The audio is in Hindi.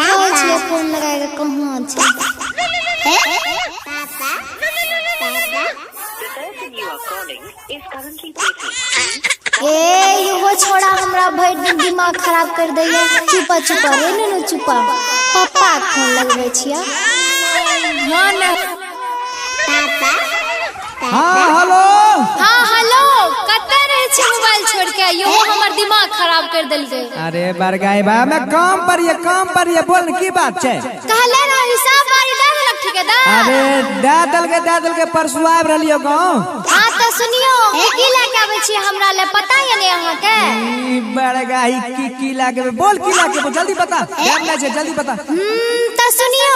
देखो छिए फोन लगाए के कहां छै ए यो छोड़ा हमरा भर दिन दिमाग खराब कर दैए। चुपा चुपा रे नु चुपा पापा फोन लगबै छिया। हां ना हां हेलो हां हेलो कते रहे छी मोबाइल छोड़ के यो हमर दिमाग खराब कर देलकै। अरे बरगाई बा मैं काम पर ये बोल की बात छै। कहले ना हिसाब बारी दे देलक ठेकेदार। अरे दे के परसू आब रहलियो गांव। हां त सुनियो की लेके आबै छी हमरा ले पता है ने अहाँ के। ई बरगाई की लागे बोल की लागे जल्दी बता। टाइम नै छै जल्दी बता। त सुनियो